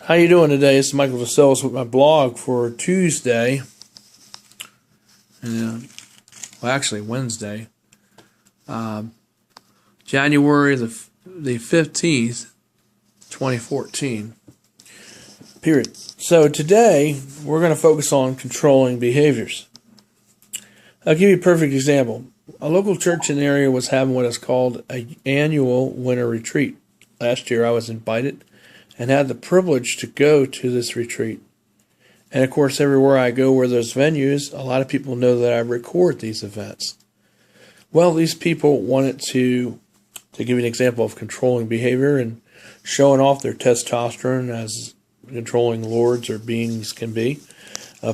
How you doing today? It's Michael DeSellis with my blog for Tuesday, actually Wednesday, January the 15th, 2014. Period. So today we're going to focus on controlling behaviors. I'll give you a perfect example. A local church in the area was having what is called an annual winter retreat. Last year I was invited and had the privilege to go to this retreat. And of course, everywhere I go where there's venues, a lot of people know that I record these events. Well, these people wanted to give you an example of controlling behavior and showing off their testosterone as controlling lords or beings can be.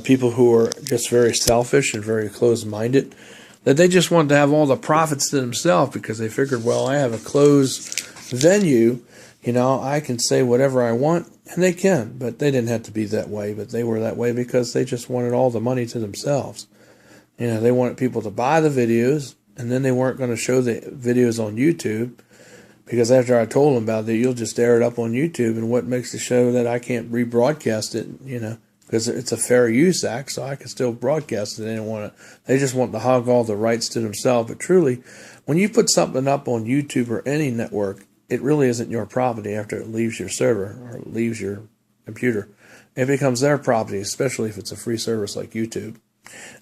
People who are just very selfish and very closed-minded, that they just wanted to have all the profits to themselves because they figured, well, I have a closed venue, I can say whatever I want, and they can, but they didn't have to be that way, but they were that way because they just wanted all the money to themselves. They wanted people to buy the videos, and then they weren't going to show the videos on YouTube, because after I told them about it, you'll just air it up on YouTube, and what makes the show that I can't rebroadcast it, because it's a fair use act, so I can still broadcast it. They just want to hog all the rights to themselves. But truly, when you put something up on YouTube or any network, it really isn't your property after it leaves your server or leaves your computer. It becomes their property, especially if it's a free service like YouTube.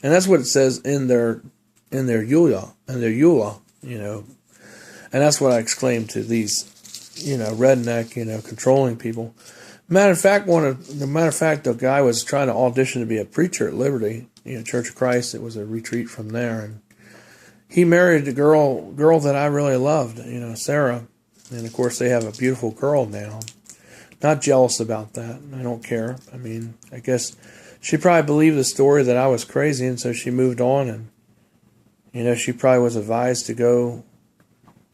And that's what it says in their EULA, and that's what I exclaimed to these, redneck, controlling people. Matter of fact, the guy was trying to audition to be a preacher at Liberty, Church of Christ. It was a retreat from there, and he married a girl that I really loved, Sarah. And of course, they have a beautiful girl now. Not jealous about that. I don't care. I guess she probably believed the story that I was crazy, and so she moved on. And she probably was advised to go,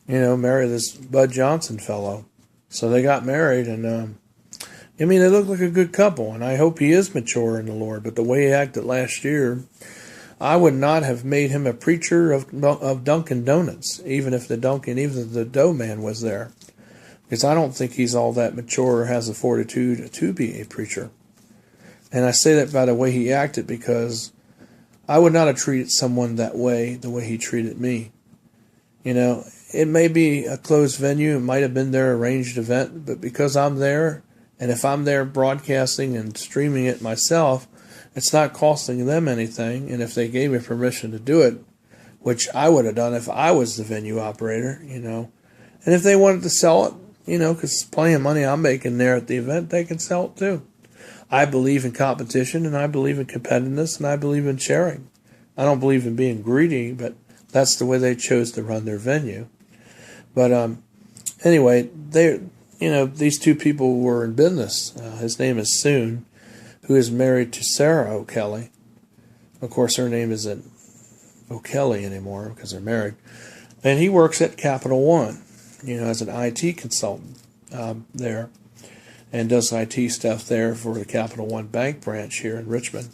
marry this Bud Johnson fellow. So they got married, and they look like a good couple, and I hope he is mature in the Lord. But the way he acted last year, I would not have made him a preacher of Dunkin' Donuts, even if the dough man was there, because I don't think he's all that mature or has the fortitude to be a preacher. And I say that by the way he acted, because I would not have treated someone that way, the way he treated me. It may be a closed venue, it might have been their arranged event, but because I'm there, and if I'm there broadcasting and streaming it myself, it's not costing them anything. And if they gave me permission to do it, which I would have done if I was the venue operator, and if they wanted to sell it, because plenty of money I'm making there at the event, they can sell it too. I believe in competition, and I believe in competitiveness, and I believe in sharing. I don't believe in being greedy, but that's the way they chose to run their venue. But anyway, these two people were in business. His name is Soon, who is married to Sarah O'Kelly. Of course, her name isn't O'Kelly anymore because they're married. And he works at Capital One, as an IT consultant there, and does IT stuff there for the Capital One bank branch here in Richmond.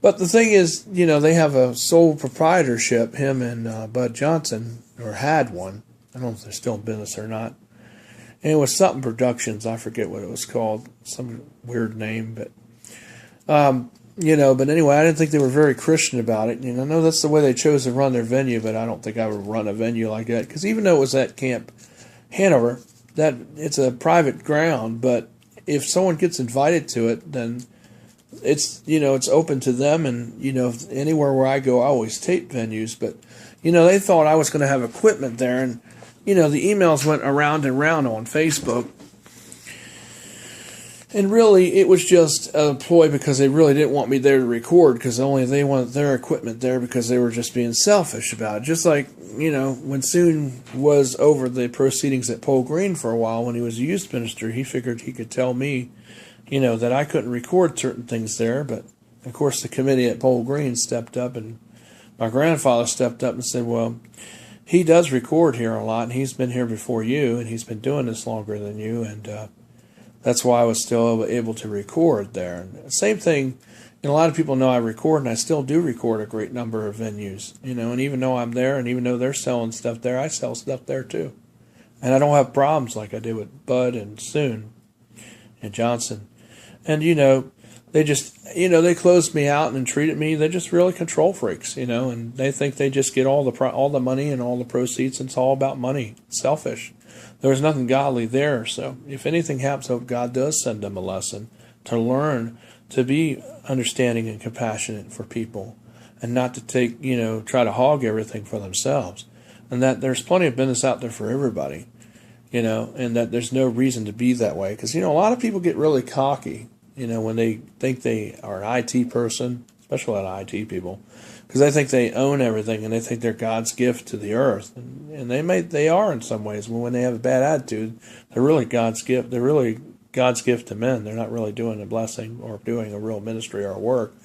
But the thing is, they have a sole proprietorship, him and Bud Johnson, or had one. I don't know if they're still in business or not. And it was something Productions. I forget what it was called. Some weird name. But, but anyway, I didn't think they were very Christian about it. I know that's the way they chose to run their venue, but I don't think I would run a venue like that. Because even though it was at Camp Hanover, that it's a private ground. But if someone gets invited to it, then it's, it's open to them. And, anywhere where I go, I always tape venues. But, they thought I was going to have equipment there. And, the emails went around and around on Facebook. And really, it was just a ploy because they really didn't want me there to record, because they wanted their equipment there because they were just being selfish about it. Just like, when Soon was over the proceedings at Pole Green for a while when he was a youth minister, he figured he could tell me, that I couldn't record certain things there. But, of course, the committee at Pole Green stepped up, and my grandfather stepped up and said, well, he does record here a lot, and he's been here before you, and he's been doing this longer than you, and that's why I was still able to record there. And same thing, a lot of people know I record, and I still do record a great number of venues, and even though I'm there, and even though they're selling stuff there, I sell stuff there too. And I don't have problems like I did with Bud and Soon. and Johnson. And, they just, they closed me out and treated me. They're just really control freaks, and they think they just get all the money and all the proceeds. And it's all about money. It's selfish. There was nothing godly there. So if anything happens, God does send them a lesson to learn to be understanding and compassionate for people and not to take, try to hog everything for themselves. And that there's plenty of business out there for everybody, and that there's no reason to be that way. Because, a lot of people get really cocky, when they think they are an IT person, especially a lot of IT people, because they think they own everything and they think they're God's gift to the earth. And they are in some ways. When they have a bad attitude, they're really God's gift. They're really God's gift to men. They're not really doing a blessing or doing a real ministry or work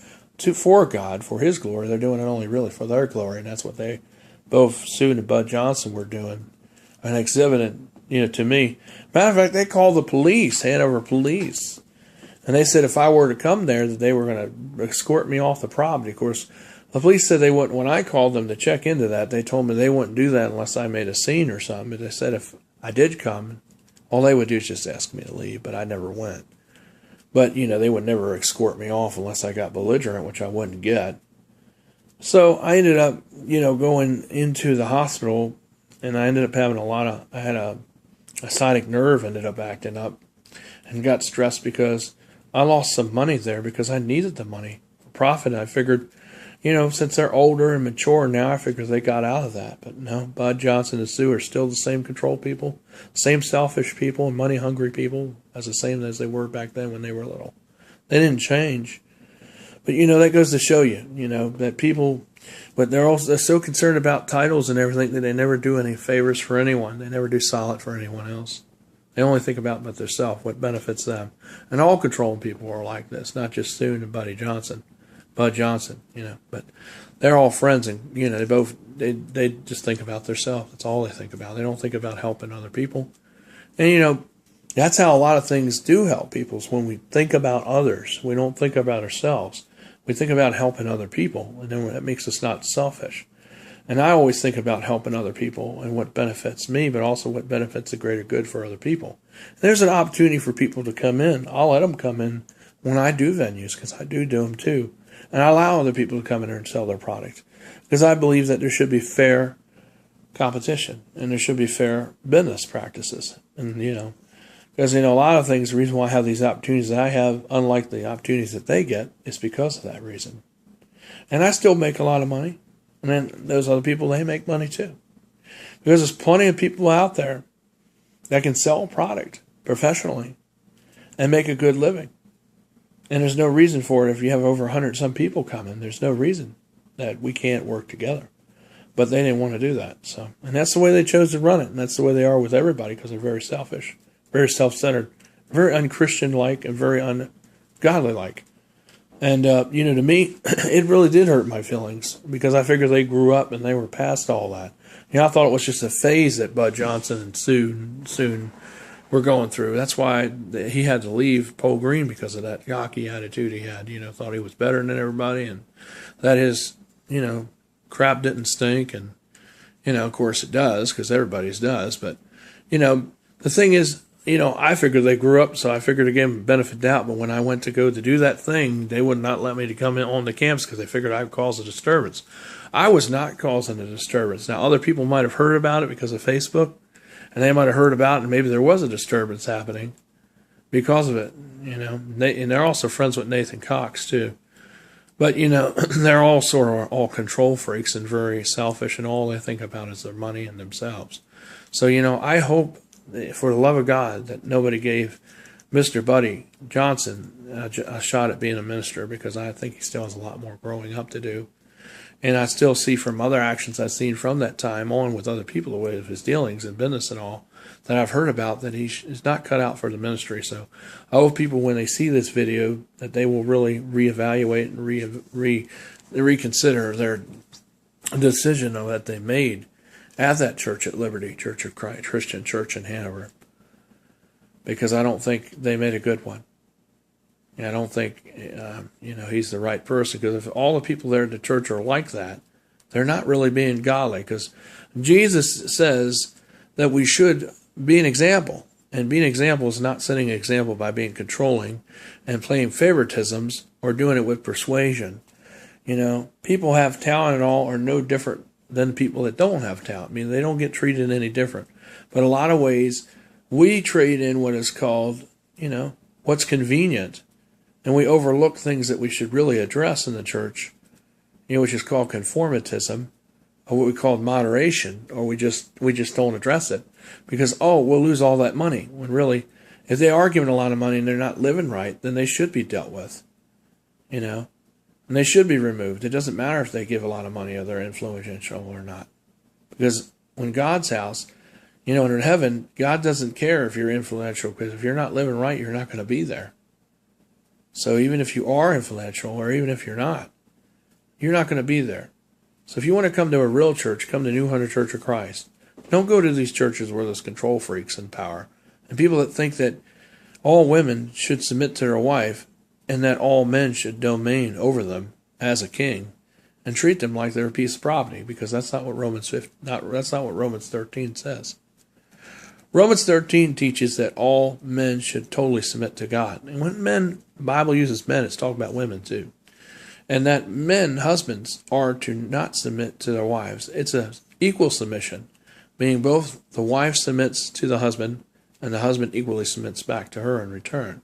for God, for His glory. They're doing it only really for their glory, and that's what they both Sue and Bud Johnson were doing and exhibiting, to me. Matter of fact, they called the police, Hanover police, and they said if I were to come there, that they were going to escort me off the property. Of course, the police said they wouldn't. When I called them to check into that, they told me they wouldn't do that unless I made a scene or something. But they said if I did come, all they would do is just ask me to leave, but I never went. But, they would never escort me off unless I got belligerent, which I wouldn't get. So I ended up, going into the hospital, and I ended up having I had a sciatic nerve ended up acting up and got stressed because I lost some money there because I needed the money for profit. I figured, since they're older and mature now, I figured they got out of that. But no, Bud Johnson and Sue are still the same control people, same selfish people and money-hungry people as the same as they were back then when they were little. They didn't change. But, that goes to show you, that people, but they're so concerned about titles and everything that they never do any favors for anyone. They never do solid for anyone else. They only think about themselves, what benefits them. And all control people are like this, not just Sue and Bud Johnson, but they're all friends and, they just think about themselves. That's all they think about. They don't think about helping other people. And, that's how a lot of things do help people is when we think about others. We don't think about ourselves. We think about helping other people, and then that makes us not selfish. And I always think about helping other people and what benefits me, but also what benefits the greater good for other people. And there's an opportunity for people to come in. I'll let them come in when I do venues, because I do them too. And I allow other people to come in there and sell their product, because I believe that there should be fair competition and there should be fair business practices. And, because, a lot of things, the reason why I have these opportunities that I have, unlike the opportunities that they get, is because of that reason. And I still make a lot of money. And then those other people, they make money too. Because there's plenty of people out there that can sell a product professionally and make a good living. And there's no reason for it. If you have over 100 some people coming, there's no reason that we can't work together. But they didn't want to do that. And that's the way they chose to run it. And that's the way they are with everybody, because they're very selfish. Very self-centered, very unchristian-like, and very ungodly-like. And, to me, it really did hurt my feelings because I figured they grew up and they were past all that. I thought it was just a phase that Bud Johnson and Sue were going through. That's why he had to leave Paul Green, because of that cocky attitude he had. Thought he was better than everybody, and that his, crap didn't stink. And, of course it does, because everybody's does. But, the thing is, I figured they grew up, so I figured to give them benefit of doubt. But when I went to go to do that thing, they would not let me to come in on the camps because they figured I would cause a disturbance. I was not causing a disturbance. Now, other people might have heard about it because of Facebook, and they might have heard about it, and maybe there was a disturbance happening because of it. And they're also friends with Nathan Cox too. But they're all sort of all control freaks and very selfish, and all they think about is their money and themselves. So I hope, for the love of God, that nobody gave Mr. Buddy Johnson a shot at being a minister, because I think he still has a lot more growing up to do. And I still see from other actions I've seen from that time on with other people, the way of his dealings in business and all, that I've heard about, that he's not cut out for the ministry. So I hope people, when they see this video, that they will really reevaluate and reconsider their decision that they made at that church at Liberty, Church of Christ, Christian Church in Hanover, because I don't think they made a good one. And I don't think, he's the right person, because if all the people there at the church are like that, they're not really being godly, because Jesus says that we should be an example. And being an example is not setting an example by being controlling and playing favoritisms or doing it with persuasion. People have talent and all are no different than people that don't have talent. I mean, they don't get treated any different. But a lot of ways, we trade in what is called, what's convenient. And we overlook things that we should really address in the church, which is called conformitism, or what we call moderation, or we just don't address it. Because, we'll lose all that money. When really, if they are given a lot of money and they're not living right, then they should be dealt with, And they should be removed. It doesn't matter if they give a lot of money or they're influential or not. Because when God's house, in heaven, God doesn't care if you're influential, because if you're not living right, you're not going to be there. So even if you are influential, or even if you're not going to be there. So if you want to come to a real church, come to New Hunter Church of Christ. Don't go to these churches where there's control freaks in power and people that think that all women should submit to their wife and that all men should domain over them as a king and treat them like they're a piece of property, because that's not what Romans 13 says. Romans 13 teaches that all men should totally submit to God. And when the Bible uses men, it's talking about women too. And that husbands, are to not submit to their wives. It's an equal submission, meaning both the wife submits to the husband and the husband equally submits back to her in return.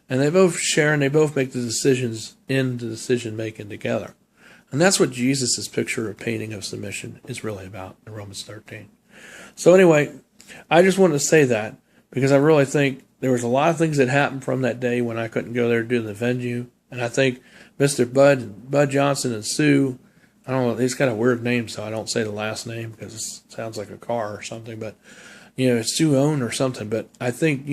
And they both share and they both make the decisions in the decision making together. And that's what Jesus' picture or painting of submission is really about in Romans 13. So anyway, I just wanted to say that because I really think there was a lot of things that happened from that day when I couldn't go there to do the venue. And I think Mr. Bud Johnson and Sue, I don't know, he's got a weird name, so I don't say the last name because it sounds like a car or something, but, Sue Own or something. But I think,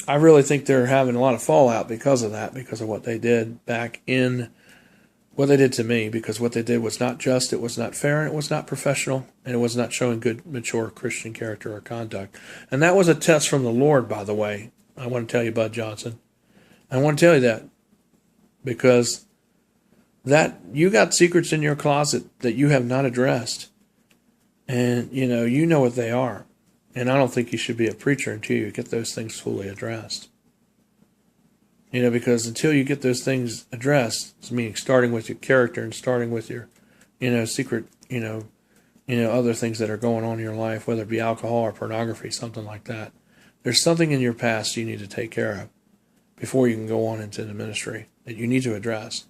I really think they're having a lot of fallout because of that, because of what they did back in, what they did to me, because what they did was not just, it was not fair, and it was not professional, and it was not showing good, mature Christian character or conduct. And that was a test from the Lord, by the way. I want to tell you, Bud Johnson. I want to tell you that because that you got secrets in your closet that you have not addressed. And, you know what they are. And I don't think you should be a preacher until you get those things fully addressed. Because until you get those things addressed, meaning starting with your character and starting with your, secret, other things that are going on in your life, whether it be alcohol or pornography, something like that. There's something in your past you need to take care of before you can go on into the ministry that you need to address.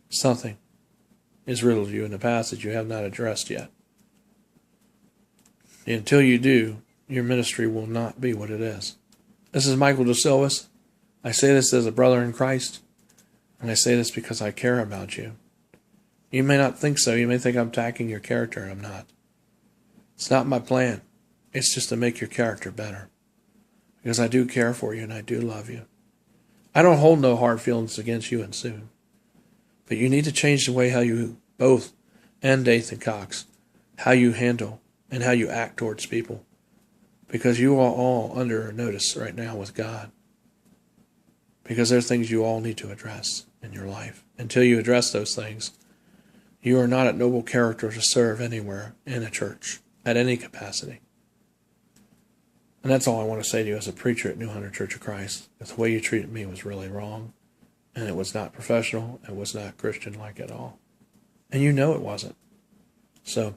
Something is riddled you in the past that you have not addressed yet. And until you do, your ministry will not be what it is. This is Michael DeSilvis. I say this as a brother in Christ, and I say this because I care about you. You may not think so. You may think I'm attacking your character, and I'm not. It's not my plan. It's just to make your character better. Because I do care for you, and I do love you. I don't hold no hard feelings against you and Sue. But you need to change the way how you both, and Nathan Cox, how you handle and how you act towards people. Because you are all under notice right now with God. Because there are things you all need to address in your life. Until you address those things, you are not a noble character to serve anywhere in a church, at any capacity. And that's all I want to say to you as a preacher at New Hunter Church of Christ. The way you treated me was really wrong. And it was not professional. It was not Christian-like at all. And you know it wasn't. So,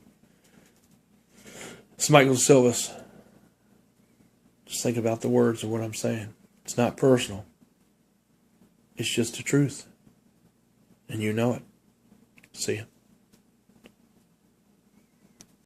it's Michael Silvas. Just think about the words of what I'm saying. It's not personal. It's just the truth. And you know it. See ya.